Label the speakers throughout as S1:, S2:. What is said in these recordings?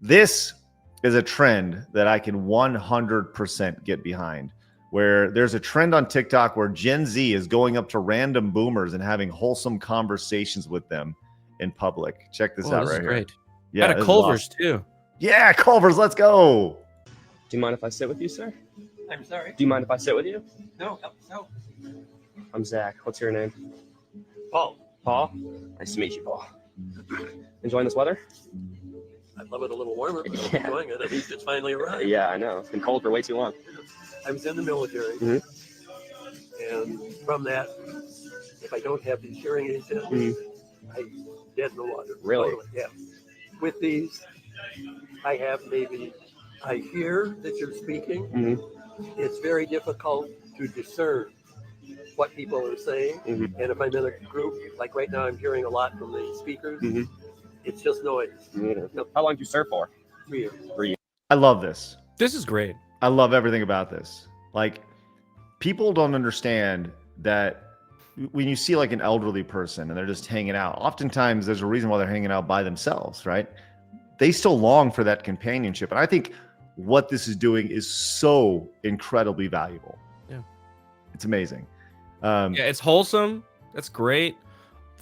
S1: This is a trend that I can 100% get behind, where there's a trend on TikTok where Gen Z is going up to random boomers and having wholesome conversations with them in public. Check this out right here.
S2: Great.
S1: Yeah,
S2: Got a Culver's too.
S1: Yeah, Culver's, let's go.
S3: Do you mind if I sit with you, sir?
S4: I'm sorry.
S3: Do you mind if I sit with you?
S4: No.
S3: I'm Zach. What's your name?
S4: Paul.
S3: Paul? Nice to meet you, Paul. Enjoying this weather?
S4: I'd love it a little warmer, but I'm
S3: Yeah.
S4: enjoying it. At least it's finally arrived.
S3: Yeah, I know. It's been cold for way too long.
S4: I was in the military, and from that, if I don't have these hearing aids in, I'm dead in the water.
S3: Really?
S4: Totally, yeah. With these, I hear that you're speaking. It's very difficult to discern what people are saying. And if I'm in a group, like right now, I'm hearing a lot from the speakers. It's just noise. No,
S3: How long did you serve for?
S4: 3 years.
S3: 3 years.
S1: I love this.
S2: This is great.
S1: I love everything about this. Like, people don't understand that when you see like an elderly person and they're just hanging out, oftentimes there's a reason why they're hanging out by themselves, right? They still long for that companionship. And I think what this is doing is so incredibly valuable.
S2: Yeah.
S1: It's amazing.
S2: Yeah, it's wholesome. That's great.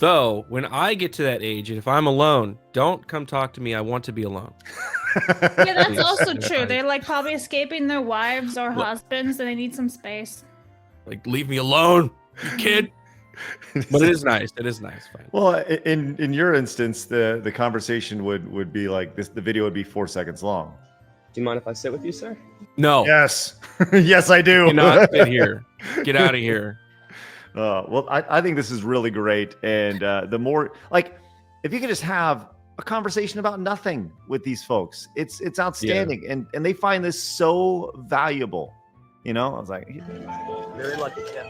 S2: Though, when I get to that age, and if I'm alone, don't come talk to me. I want to be alone.
S5: Yeah, that's also true. They're like probably escaping their wives or husbands and they need some space.
S2: Like, leave me alone, you kid. But it is nice. It is nice. Fine.
S1: Well, in your instance, the conversation would be like this. The video would be 4 seconds long.
S3: Do you mind if I sit with you, sir?
S2: No.
S1: Yes. Yes, I do.
S2: You cannot sit here. Get out of here.
S1: Well, I think this is really great. And the more, like, if you could just have a conversation about nothing with these folks, it's outstanding. Yeah. And they find this so valuable. You know, I was like,
S4: Very lucky, yeah.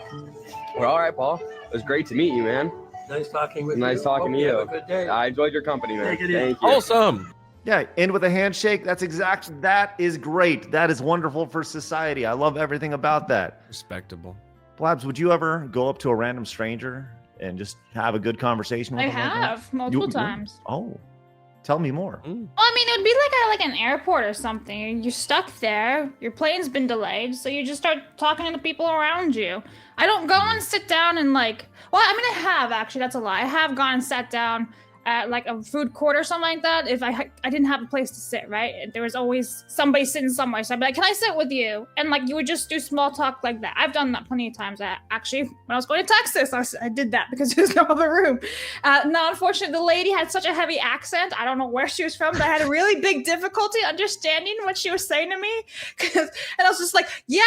S3: Well, all right, Paul. It was great to meet you, man.
S4: Nice talking with you.
S3: Nice talking to you.
S4: Have a good day.
S3: I enjoyed your company, man.
S4: Take it
S3: Thank
S4: easy.
S3: you.
S2: Awesome.
S1: yeah, end with a handshake. That is great. That is wonderful for society. I love everything about that.
S2: Respectable.
S1: Blabs, would you ever go up to a random stranger and just have a good conversation with
S5: I
S1: them like that?
S5: have multiple times.
S1: Oh, tell me more.
S5: Well, I mean, it would be like at an airport or something. You're stuck there. Your plane's been delayed, so you just start talking to the people around you. I don't go and sit down and like. Well, I mean, I have actually. That's a lie. I have gone and sat down at like a food court or something like that. If I didn't have a place to sit, right? There was always somebody sitting somewhere. So I'd be like, "Can I sit with you?" And like you would just do small talk like that. I've done that plenty of times. Actually, when I was going to Texas, I did that because there's no other room. Now, unfortunately, the lady had such a heavy accent. I don't know where she was from, but I had a really big difficulty understanding what she was saying to me. And I was just like, "Yeah,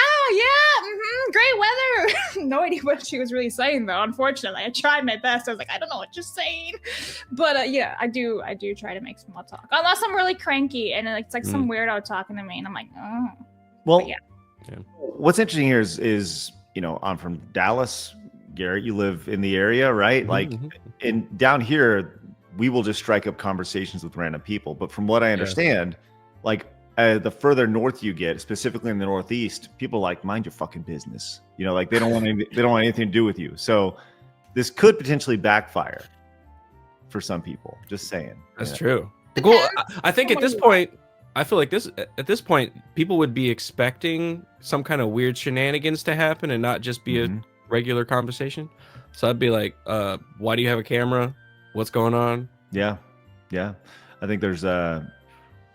S5: great weather." No idea what she was really saying though. Unfortunately, I tried my best. I was like, "I don't know what you're saying," but yeah, I do try to make small talk unless I'm really cranky and it's like some weirdo talking to me and I'm like, oh.
S1: Well,
S5: yeah.
S1: What's interesting here is you know, I'm from Dallas. Garrett, you live in the area, right? Like, down here, we will just strike up conversations with random people. But from what I understand, like the further north you get, specifically in the Northeast, people like mind your fucking business. You know, like they don't want anything to do with you. So this could potentially backfire for some people. Just saying.
S2: That's true. Cool. I think at this point, I feel like at this point, people would be expecting some kind of weird shenanigans to happen and not just be a regular conversation. So I'd be like, why do you have a camera? What's going on?
S1: Yeah. I think there's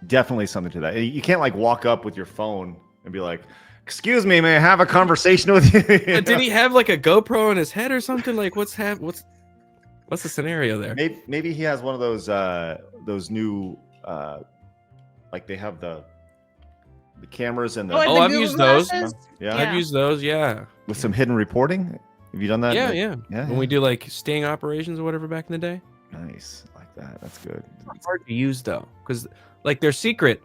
S1: definitely something to that. You can't like walk up with your phone and be like, excuse me, may I have a conversation with you?
S2: Did he have like a GoPro on his head or something? Like what's the scenario there?
S1: Maybe he has one of those new like they have the cameras and the
S2: I've used those.
S1: Yeah.
S2: I've used those, yeah.
S1: With some hidden reporting. Have you done that?
S2: Yeah. When we do like sting operations or whatever back in the day.
S1: Nice. Like that. That's good.
S2: It's hard to use though, because like they're secret,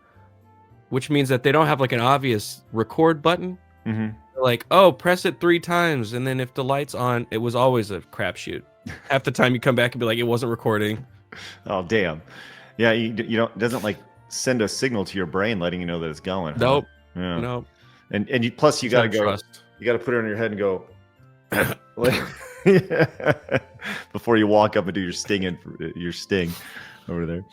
S2: which means that they don't have like an obvious record button. They're like, oh, press it 3 times, and then if the light's on, it was always a crapshoot. Half the time you come back and be like, it wasn't recording.
S1: Oh damn. Yeah, you don't, it doesn't like send a signal to your brain letting you know that it's going.
S2: Nope.
S1: Huh? Yeah.
S2: Nope.
S1: And you plus you gotta go.
S2: Trust.
S1: You gotta put it on your head and go before you walk up and do your sting over there.